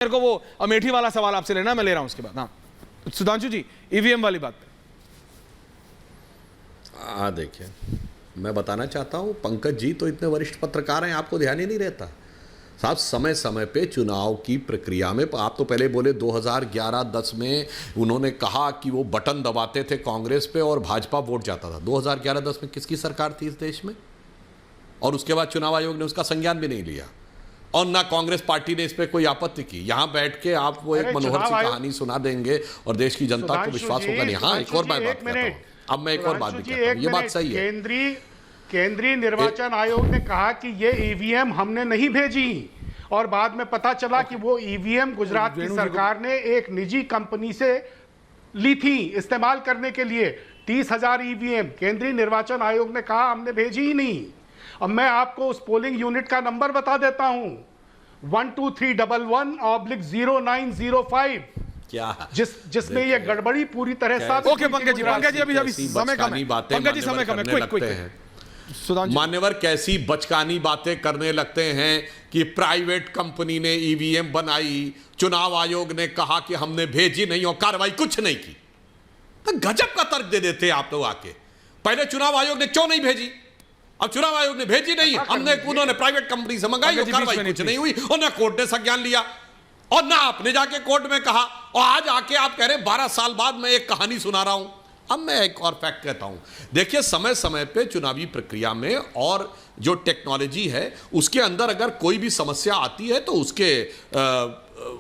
मेरे को वो अमेठी वाला सवाल आपसे लेना, मैं ले रहा हूं उसके बाद। हाँ सुधांशु जी, ईवीएम वाली बात। देखिए, मैं बताना चाहता हूं, पंकज जी तो इतने वरिष्ठ पत्रकार हैं, आपको ध्यान ही नहीं रहता साहब। समय समय पे चुनाव की प्रक्रिया में आप तो पहले बोले 2011-10 में उन्होंने कहा कि वो बटन दबाते थे कांग्रेस पे और भाजपा वोट जाता था। 2011-10 में किसकी सरकार थी इस देश में? और उसके बाद चुनाव आयोग ने उसका संज्ञान भी नहीं लिया और ना कांग्रेस पार्टी ने इस पर कोई आपत्ति की। यहां बैठ के आप वो एक मनोहर सी कहानी सुना देंगे और देश की जनता को विश्वास होगा नहीं। हाँ, एक और बात कहता हूं, अब मैं एक और बात भी कहता हूं, ये बात सही है। केंद्रीय निर्वाचन आयोग ने कहा कि ये ईवीएम हमने नहीं भेजी और बाद में पता चला कि वो ईवीएम गुजरात की सरकार ने एक निजी कंपनी से ली थी इस्तेमाल करने के लिए। 30,000 ईवीएम केंद्रीय निर्वाचन आयोग ने कहा हमने भेजी ही नहीं। अब मैं आपको उस पोलिंग यूनिट का नंबर बता देता हूं, 12311/0905, क्या जिसमें ये गड़बड़ी पूरी तरह साफ। ओके पंकज जी, अभी समय कम है, पंकज जी समय कम है, क्विक मान्यवर कैसी बचकानी बातें करने लगते हैं कि प्राइवेट कंपनी ने ईवीएम बनाई, चुनाव आयोग ने कहा कि हमने भेजी नहीं और कार्रवाई कुछ नहीं की। तो गजब का तर्क दे देते आप लोग आके। पहले चुनाव आयोग ने क्यों नहीं भेजी? अब चुनाव आयोग ने भेजी नहीं, हमने उन्होंने प्राइवेट कंपनी से मंगाई और कार्रवाई कुछ नहीं हुई और ना कोर्ट ने संज्ञान लिया और ना आपने जाके कोर्ट में कहा। और आज आके आप कह रहे 12 साल बाद मैं एक कहानी सुना रहा हूं। अब मैं एक और फैक्ट कहता हूं, देखिए समय समय पे चुनावी प्रक्रिया में और जो टेक्नोलॉजी है उसके अंदर अगर कोई भी समस्या आती है तो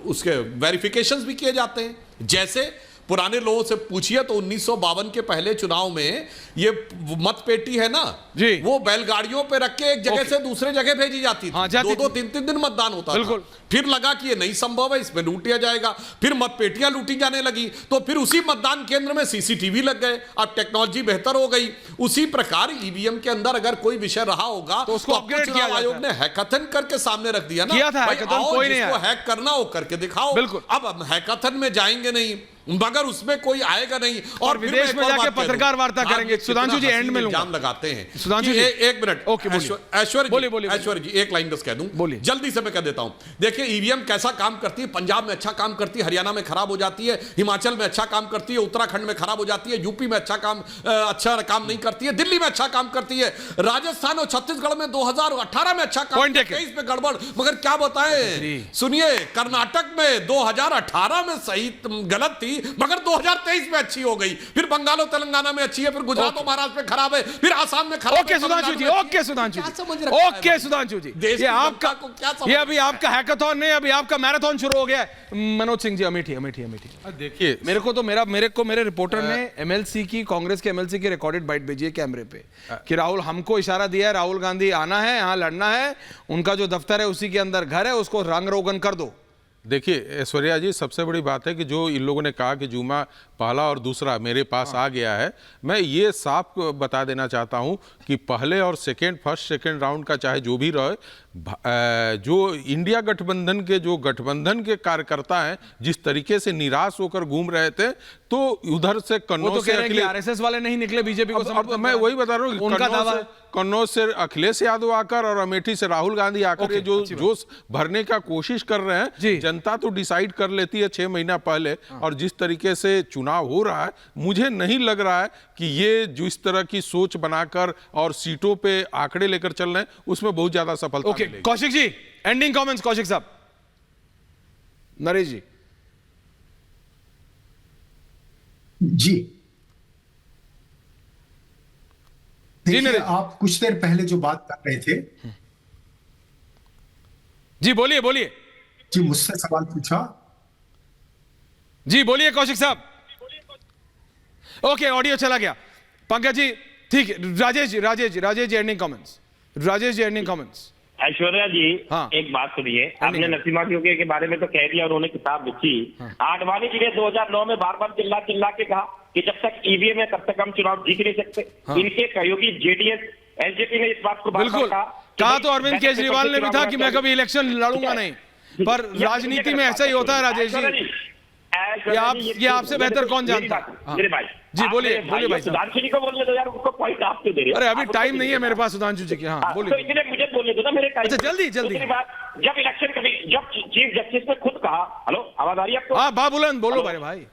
उसके वेरिफिकेशंस भी किए जाते हैं। जैसे पुराने लोगों से पूछिए तो 1952 के पहले चुनाव में ये मतपेटी है ना जी, वो बैलगाड़ियों पे रख के एक जगह से दूसरे जगह भेजी जाती थी। हाँ, 2-2 3-3 दिन मतदान होता था। फिर लगा कि ये नहीं संभव है, इसमें लूटिया जाएगा। फिर मतपेटियां लूटी जाने लगी तो फिर उसी मतदान केंद्र में सीसीटीवी लग गए। अब टेक्नोलॉजी बेहतर हो गई। उसी प्रकार ईवीएम के अंदर अगर कोई विषय रहा होगा तो उसको चुनाव आयोग ने हैकाथन करके सामने रख दिया ना, जिसको हैक करना हो करके दिखाओ। अब हैकाथन में जाएंगे नहीं मगर उसमें कोई आएगा नहीं और विदेश में जाके पत्रकार वार्ता करेंगे। सुधांशु जी एंड में इल्जाम लगाते हैं। सुधांशु जी एक मिनट, ऐश्वर्य जी एक लाइन बस कह दूं, जल्दी से मैं कह देता हूं। देखिए ईवीएम कैसा काम करती है। पंजाब में अच्छा काम करती है, हरियाणा में खराब हो जाती है, हिमाचल में अच्छा काम करती है, उत्तराखंड में खराब हो जाती है, यूपी में अच्छा काम नहीं करती है, दिल्ली में अच्छा काम करती है, राजस्थान और छत्तीसगढ़ में 2018 में अच्छा काम, 23 में गड़बड़। मगर क्या बताएं, सुनिए कर्नाटक में 2018 में सही गलत थी मगर 2023 में अच्छी हो गई, फिर बंगाल और तेलंगाना में अच्छी है, फिर गुजरात और महाराष्ट्र में खराब है, फिर आसाम में खराब है। ओके सुधांशु जी, ओके सुधांशु जी, ये आपका ये अभी आपका हैकाथॉन नहीं, अभी आपका मैराथन शुरू हो गया है। मनोज सिंह जी अमेठी। देखिए मेरे रिपोर्टर ने एमएलसी की, कांग्रेस के एमएलसी की रिकॉर्डेड बाइट भेजी है कैमरे पे कि राहुल हमको इशारा दिया है, राहुल गांधी आना है, यहां लड़ना है, उनका जो दफ्तर है उसी के अंदर घर है, उसको रंग रोगन कर दो। देखिए ऐश्वर्या जी, सबसे बड़ी बात है कि जो इन लोगों ने कहा कि जुमा पहला और दूसरा मेरे पास आ गया है, मैं ये साफ बता देना चाहता हूं कि पहले और फर्स्ट सेकंड राउंड का चाहे जो भी रहे, जो इंडिया गठबंधन के कार्यकर्ता हैं जिस तरीके से निराश होकर घूम रहे थे, तो उधर से कन्नौज से आरएसएस वाले नहीं निकले बीजेपी को। अब मैं वही बता रहा हूँ, कन्नौज से अखिलेश यादव आकर और अमेठी से राहुल गांधी आकर ये जो जोश भरने का कोशिश कर रहे हैं, जनता तो डिसाइड कर लेती है 6 महीना पहले। और जिस तरीके से चुनाव हो रहा है, मुझे नहीं लग रहा है कि ये जिस तरह की सोच बनाकर और सीटों पे आंकड़े लेकर चल रहे हैं उसमें बहुत ज्यादा सफलता मिलेगी। कौशिक जी एंडिंग कमेंट्स, कौशिक साहब। नरेश जी देखिए, आप कुछ देर पहले जो बात कर रहे थे जी, बोलिए जी, मुझसे सवाल पूछा जी, बोलिए कौशिक साहब। ओके ऑडियो चला गया। पंकज जी ठीक है। Rajesh ji ending comments. ऐश्वर्या जी एक बात सुनिए, आपने नसीमा जोगी के बारे में तो कह दिया, उन्होंने किताब लिखी। आडवाणी जी ने 2009 में बार चिल्ला के कहा कि जब तक ईवीएम है तब तक हम चुनाव जीत नहीं सकते। इनके सहयोगी जेडीएस एलजेपी ने इस बात को बिल्कुल कहा तो अरविंद केजरीवाल ने भी था कि मैं कभी इलेक्शन लड़ूंगा नहीं, पर राजनीति में ऐसा ही होता है राजेश जी। ये आपसे बेहतर कौन जानता है? मेरे भाई जी बोलिए भाई साहब। सुधांशु जी को बोलने दो यार, उनको पॉइंट आप क्यों दे रहे हो? अरे अभी टाइम नहीं है मेरे पास सुधांशु जी के। हाँ तो बोलिए। इसलिए मुझे बोलने दो ना मेरे टाइम। अच्छा जल्दी दूसरी बात, जब इलेक्शन कभी जब चीफ जस्टिस ने खुद कहा, हेलो आवाज आ रही है आपको? हाँ बाबुलन बोलो मेरे भाई।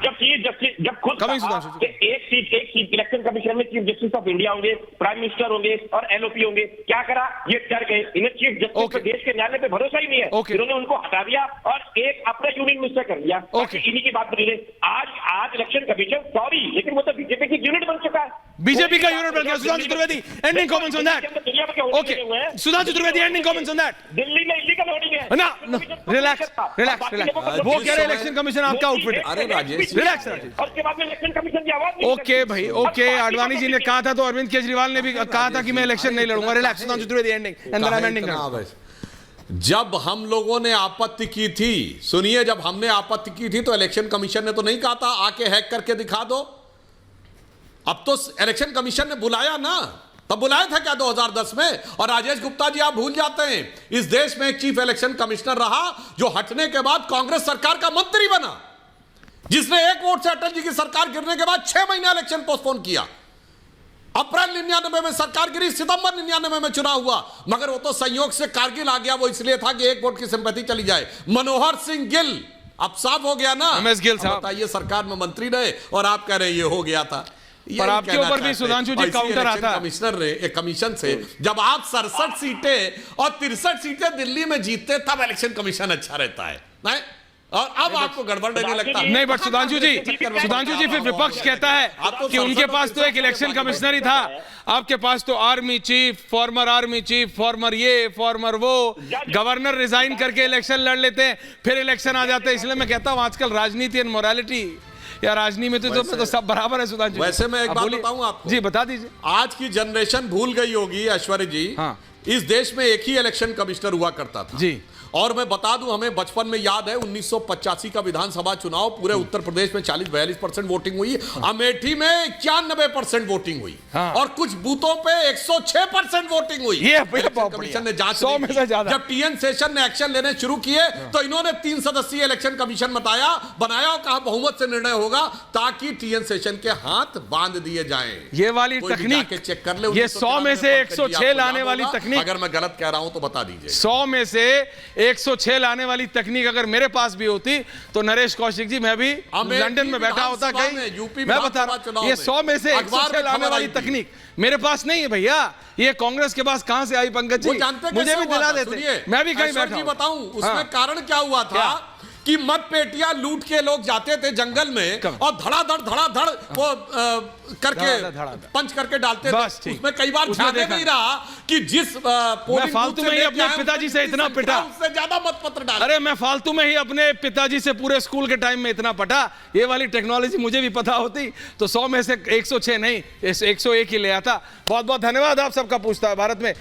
जब चीफ जस्टिस जब खुद कहा कि एक सीट इलेक्शन कमीशन में चीफ जस्टिस ऑफ इंडिया होंगे, प्राइम मिनिस्टर होंगे और एलओपी होंगे, क्या करा? ये डर गए, इन्हें चीफ जस्टिस पे देश के न्यायालय पे भरोसा ही नहीं है, इन्होंने उनको हटा दिया और एक अपना यूनियन मिनिस्टर कर दिया। इन्हीं की बात बनी। आज इलेक्शन कमीशन सॉरी, लेकिन वो तो बीजेपी की यूनिट बन चुका है, बीजेपी का यूनिट बन गया। Sudhanshu Chaturvedi ending comments on that. Okay Sudhanshu Chaturvedi ending comments on that. Delhi में इलीगल होर्डिंग है ना, रिलैक्स रिलैक्स रिलैक्स। वो कह रहे इलेक्शन कमीशन आपका आउटफिट है। अरे राजेश, रिलैक्स। और उसके बाद में इलेक्शन कमीशन की आवाज ओके भाई ओके। आडवाणी जी ने कहा था तो अरविंद केजरीवाल ने भी कहा था कि मैं इलेक्शन नहीं लड़ूंगा। Relax Sudhanshu Chaturvedi ending and then I am ending. जब हम लोगों ने आपत्ति की थी, सुनिए, जब हमने आपत्ति की थी तो इलेक्शन कमीशन ने तो नहीं कहा था आके हैक करके दिखा दो। अब तो इलेक्शन कमीशन ने बुलाया ना, तब बुलाया था क्या 2010 में? और राजेश गुप्ता जी आप भूल जाते हैं, इस देश में एक चीफ इलेक्शन कमिश्नर रहा जो हटने के बाद कांग्रेस सरकार का मंत्री बना, जिसने एक वोट से अटल जी की सरकार गिरने के बाद 6 महीना इलेक्शन पोस्टपोन किया। अप्रैल 99 में सरकार गिरी, सितंबर 99 में चुनाव हुआ, मगर वो तो संयोग से कारगिल आ गया। वो इसलिए था कि एक वोट की सिंपैथी चली जाए। मनोहर सिंह गिल, अब साफ हो गया ना, एमएस गिल साहब बताइए, सरकार में मंत्री रहे और आप कह रहे हैं ये हो गया था। पर आपके ऊपर भी सुधांशु जी काउंटर आता है। कमिश्नर ने एक कमीशन से जब आप 67 सीटें और 63 सीटें दिल्ली में जीतते, तब इलेक्शन कमीशन अच्छा रहता है नहीं? और अब आपको गड़बड़ नहीं लगता? नहीं, बट सुधांशु जी फिर विपक्ष कहता है कि उनके पास तो एक इलेक्शन कमिश्नर ही था, आपके पास तो आर्मी चीफ, फॉर्मर ये फॉर्मर वो, गवर्नर रिजाइन करके इलेक्शन लड़ लेते हैं, फिर इलेक्शन आ जाते हैं। इसलिए मैं कहता हूं आजकल राजनीति एंड मोरालिटी या राजनीति में तो सब बराबर है सुधांशु। वैसे मैं एक बात बताऊं आपको। जी बता दीजिए। आज की जनरेशन भूल गई होगी ऐश्वर्य जी, हाँ। इस देश में एक ही इलेक्शन कमिश्नर हुआ करता था जी। और मैं बता दूं, हमें बचपन में याद है 1985 का विधानसभा चुनाव, पूरे उत्तर प्रदेश में 40-42% वोटिंग हुई, अमेठी में 91% वोटिंग हुई, और कुछ बूथों पे 106% वोटिंग हुई। ये कमीशन ने जांच की। जब टीएन शेषन ने एक्शन लेने शुरू किए तो इन्होंने 3 सदस्यीय इलेक्शन कमीशन बनाया और कहा बहुमत से निर्णय होगा ताकि टीएन शेषन के हाथ बांध दिए जाएं। ये वाली तकनीक चेक कर ले, ये 100 में से 106 लाने वाली तकनीक, अगर मैं गलत कह रहा हूं तो बता दीजिए। 100 में से 106 लाने वाली तकनीक अगर मेरे पास भी होती तो नरेश कौशिक जी, मैं भी लंदन में बैठा होता कहीं, यूपी मैं बता रहा हूं, ये 100 में से 106 लाने वाली तकनीक मेरे पास नहीं है भैया। ये कांग्रेस के पास कहां से आई पंकज जी? मुझे भी दिला देते, मैं भी कहीं बैठा बताऊं उसमें कारण क्या हुआ था कि मत पेटियां लूट के लोग जाते थे जंगल में और धड़ाधड़ वो करके पंच करके डालते थे। उसमें कई बार ध्यान नहीं रहा कि जिस मैं फालतू में ही अपने पिताजी से इतना पिटा, उससे ज्यादा मतपत्र डाल। अरे मैं फालतू में ही अपने पिताजी से पूरे स्कूल के टाइम में इतना पटा। ये वाली टेक्नोलॉजी मुझे भी पता होती तो 100 में से 106 नहीं 101 ही ले आता। बहुत बहुत धन्यवाद आप सबका। पूछता है भारत में